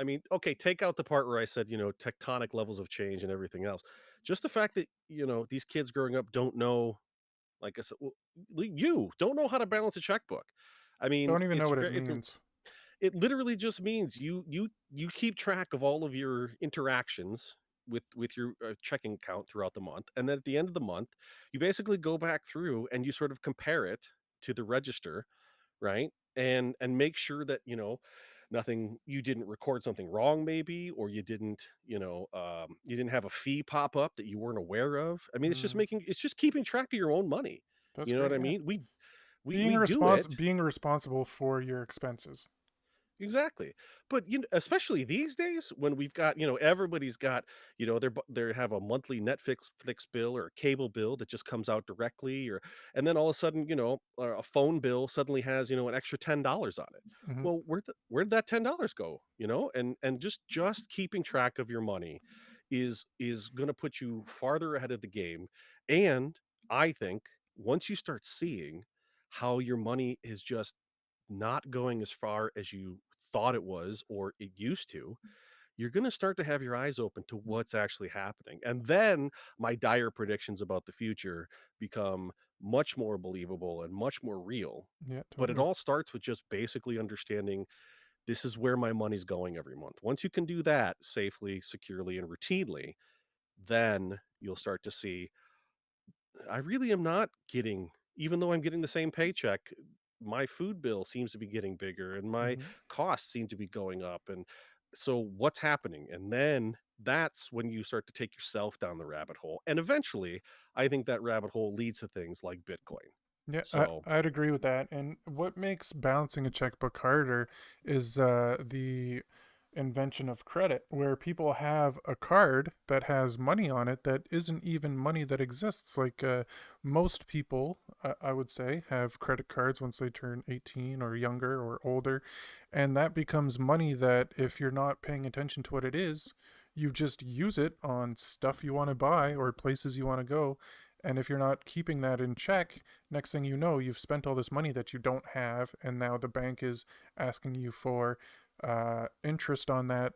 I mean, okay, take out the part where I said, tectonic levels of change and everything else. Just the fact that, these kids growing up don't know, like I said, well, you don't know how to balance a checkbook. I mean, Don't even know it's what it very means. it literally just means you keep track of all of your interactions with your checking account throughout the month, and then at the end of the month, you basically go back through and you sort of compare it to the register, right? And make sure that nothing, you didn't record something wrong, maybe, or you didn't have a fee pop up that you weren't aware of. I mean, Mm, it's just keeping track of your own money. that's You know what great. I Yeah, mean? We do it. being responsible for your expenses. Exactly. But especially these days when we've got, everybody's got, they have a monthly Netflix bill or a cable bill that just comes out directly, or and then all of a sudden, a phone bill suddenly has, an extra $10 on it. Hmm. Well, where'd that $10 go? And just keeping track of your money is going to put you farther ahead of the game. And I think once you start seeing how your money is just not going as far as you thought it was or it used to, you're going to start to have your eyes open to what's actually happening. And then my dire predictions about the future become much more believable and much more real. Yeah, But it totally. all starts with just basically understanding this is where my money's going every month. Once you can do that safely, securely, and routinely, then you'll start to see I really am not getting, even though I'm getting the same paycheck, my food bill seems to be getting bigger and my Hmm. costs seem to be going up. And so what's happening? And then that's when you start to take yourself down the rabbit hole. And eventually, I think that rabbit hole leads to things like Bitcoin. Yeah, So, I'd agree with that. And what makes balancing a checkbook harder is the invention of credit, where people have a card that has money on it that isn't even money that exists. Like most people, I would say, have credit cards once they turn 18 or younger or older. And that becomes money that, if you're not paying attention to what it is, you just use it on stuff you want to buy or places you want to go. And if you're not keeping that in check, next thing you know, you've spent all this money that you don't have, and now the bank is asking you for interest on that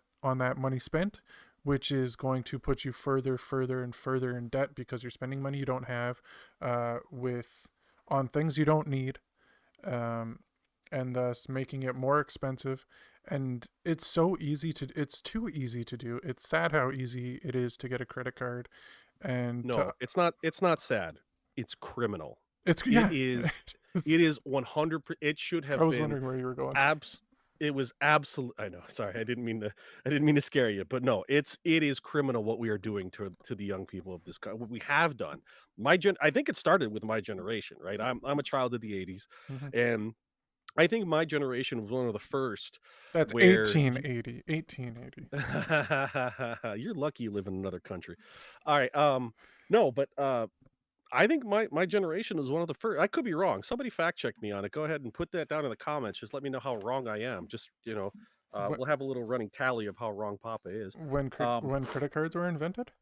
money spent, which is going to put you further, further, and further in debt because you're spending money you don't have with on things you don't need, um, and thus making it more expensive. And it's too easy to do. It's sad how easy it is to get a credit card, and no, it's not sad. It's criminal. it's It yeah. is it is 100 it should I have was been wondering where you were going. Abs it was absolute I know, sorry, I didn't mean to scare you, but no, it is criminal what we are doing to the young people of this what we have done. I think it started with my generation, right? I'm a child of the '80s, Hmm. and I think my generation was one of the first That's where you 1880. 1880. you're lucky you live in another country. Alright, no, but, I think my generation was one of the first. I could be wrong. Somebody fact check me on it. Go ahead and put that down in the comments. Just let me know how wrong I am. Just, Wh- we'll have a little running tally of how wrong Papa is. Um, when credit cards were invented,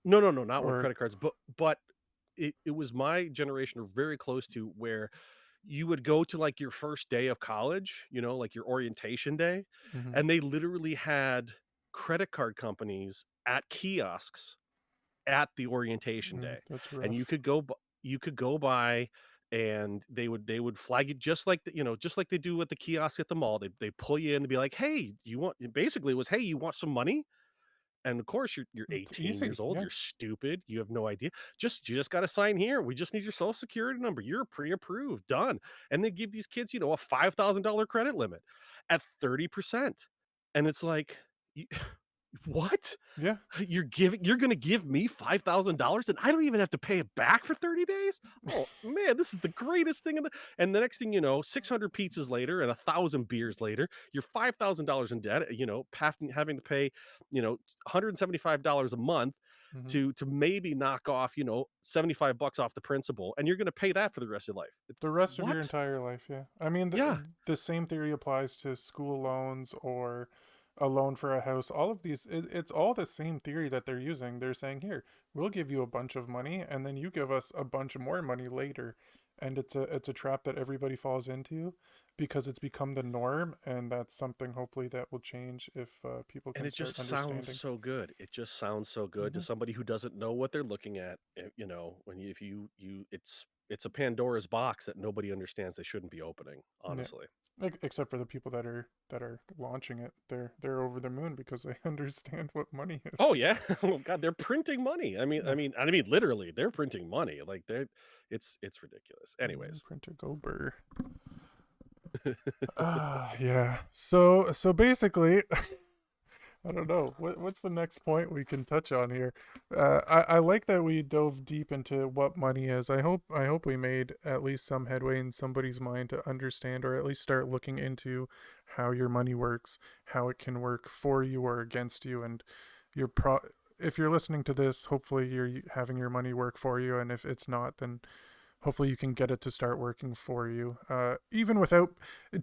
no, no, no, not with or credit cards, but it was my generation or very close to where you would go to like your first day of college, like your orientation day, hmm. and they literally had credit card companies at kiosks at the orientation day, That's and rough. you could go by, and they would flag you just like just like they do at the kiosk at the mall. They pull you in to be like, "Hey, you want?" Basically, it was, "Hey, you want some money?" And of course, you're It's 18 years easy. old. Yeah. You're stupid. You have no idea. You just got to sign here. We just need your social security number. You're pre-approved. Done. And they give these kids, a $5,000 credit limit at 30%, and it's like, what? Yeah. You're gonna give me $5,000 and I don't even have to pay it back for 30 days? Oh, man, this is the greatest thing in the and the next thing you know, 600 pizzas later and 1,000 beers later, you're $5,000 in debt, having to pay, $175 a month, Hmm. to maybe knock off, 75 bucks off the principal, and you're going to pay that for the rest of your life. The rest of your What? entire life, yeah. I mean, Yeah. the same theory applies to school loans or a loan for a house. All of these, it's all the same theory that they're using. They're saying, here, we'll give you a bunch of money, and then you give us a bunch more money later. And it's a trap that everybody falls into because it's become the norm, and that's something hopefully that will change if people And can it start just sounds understanding. so good. It just sounds so good to Hmm. somebody who doesn't know what they're looking at. When you, if you it's a Pandora's box that nobody understands they shouldn't be opening, Yeah. honestly. Except for the people that are launching it, they're over the moon because they understand what money Oh is. yeah. Oh god, they're printing money. Yeah. I mean literally, they're printing money. Like it's ridiculous. Money Anyways. printer go burr. Yeah. So basically, I don't know what's the next point we can touch on here. I like that we dove deep into what money is. I hope we made at least some headway in somebody's mind to understand or at least start looking into how your money works, how it can work for you or against you, and your pro. If you're listening to this, hopefully you're having your money work for you, and if it's not, then hopefully you can get it to start working for you. Even without,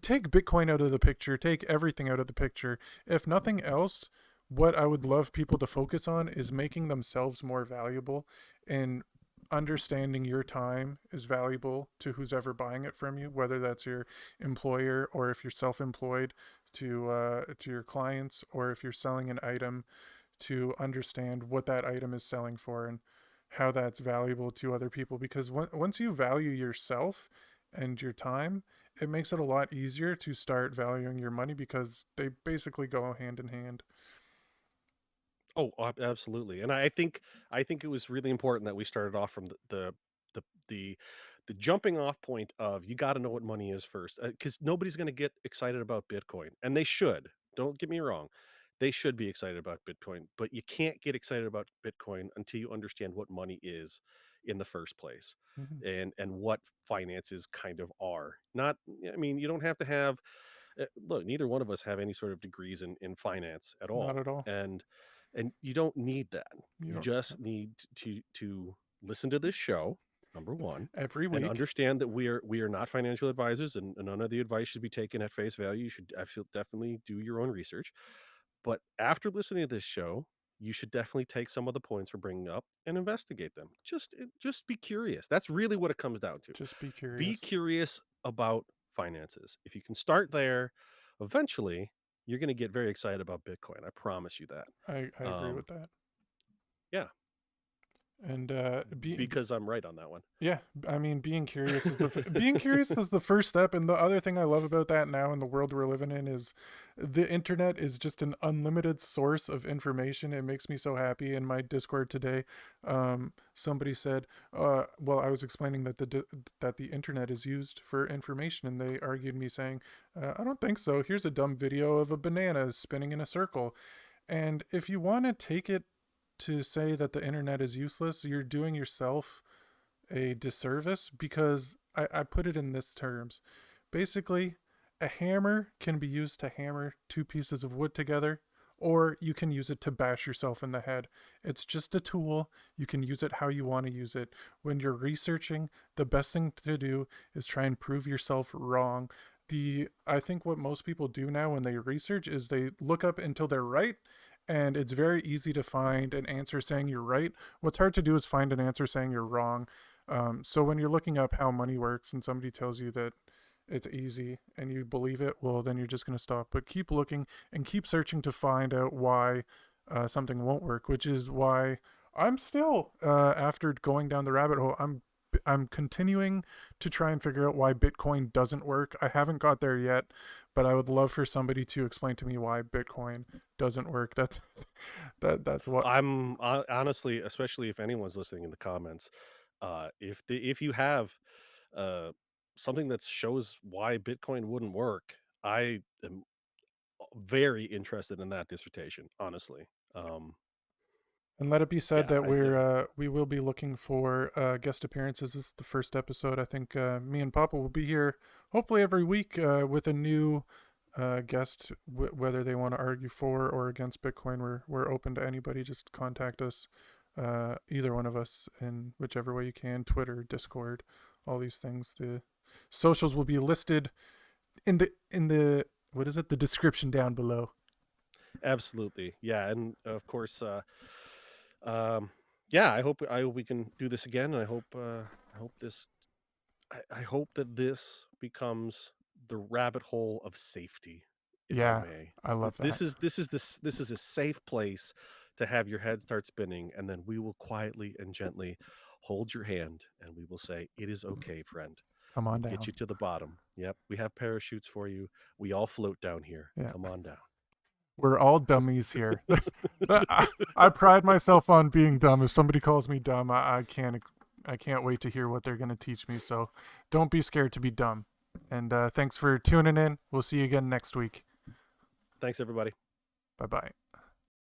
take Bitcoin out of the picture, take everything out of the picture. If nothing else, what I would love people to focus on is making themselves more valuable, and understanding your time is valuable to who's ever buying it from you, whether that's your employer or if you're self-employed, to your clients, or if you're selling an item, to understand what that item is selling for and how that's valuable to other people. Because once you value yourself and your time, it makes it a lot easier to start valuing your money because they basically go hand in hand. Oh, absolutely. And I think it was really important that we started off from the the the jumping off point of you got to know what money is first, because nobody's going to get excited about Bitcoin, and they should. Don't get me wrong, they should be excited about Bitcoin, but you can't get excited about Bitcoin until you understand what money is in the first place, Mm-hmm. and what finances kind of are. Not, I mean, you don't have to have. Look, neither one of us have any sort of degrees in finance at Not all, at all. and you don't need that. You You don't just need to listen to this show, number one, every and week. understand that we are not financial advisors, and none of the advice should be taken at face value. You should, I feel, definitely do your own research. But after listening to this show, you should definitely take some of the points we're bringing up and investigate them. Just be curious. That's really what it comes down to. Just be Be curious. curious about finances. If you can start there, eventually you're going to get very excited about Bitcoin. I promise you that. I agree Um, with that. yeah, And because I'm right on that one. yeah, I mean, being curious is the first step. And the other thing I love about that now in the world we're living in is the internet is just an unlimited source of information. It makes me so happy. In my Discord today, somebody said, well, I was explaining that that the internet is used for information, and they argued me saying, I don't think so. Here's a dumb video of a banana spinning in a circle. And if you want to take it to say that the internet is useless, you're doing yourself a disservice, because I put it in this terms. Basically, a hammer can be used to hammer two pieces of wood together, or you can use it to bash yourself in the head. It's just a tool. You can use it how you want to use it. When you're researching, the best thing to do is try and prove yourself wrong. I think what most people do now when they research is they look up until they're right, and it's very easy to find an answer saying you're right. What's hard to do is find an answer saying you're wrong. So when you're looking up how money works and somebody tells you that it's easy and you believe it, well, then you're just going to stop. But keep looking and keep searching to find out why something won't work, which is why I'm still, after going down the rabbit hole, I'm continuing to try and figure out why Bitcoin doesn't work. I haven't got there yet, but I would love for somebody to explain to me why Bitcoin doesn't work. That's what. Honestly, especially if anyone's listening in the comments, if you have uh, something that shows why Bitcoin wouldn't work, I am very interested in that dissertation. Honestly, um, And let it be said yeah, that we will be looking for guest appearances. This is the first episode. I think me and Papa will be here hopefully every week with a new guest. Whether they want to argue for or against Bitcoin, we're open to anybody. Just contact us. either one of us in whichever way you can. Twitter, Discord, all these things. The socials will be listed in the what is it? The description down below. Absolutely. Yeah, and of course, um, yeah, I hope we can do this again, and I hope this I hope that this becomes the rabbit hole of safety, if I Yeah, may. I love that. This is a safe place to have your head start spinning, and then we will quietly and gently hold your hand, and we will say, "It is okay, friend. Come on We'll get down. you to the bottom. Yep, we have parachutes for you. We all float down here. Yeah. Come on down." We're all dummies here. I pride myself on being dumb. If somebody calls me dumb, I can't wait to hear what they're gonna teach me. So don't be scared to be dumb. And thanks for tuning in. We'll see you again next week. Thanks, everybody. Bye bye.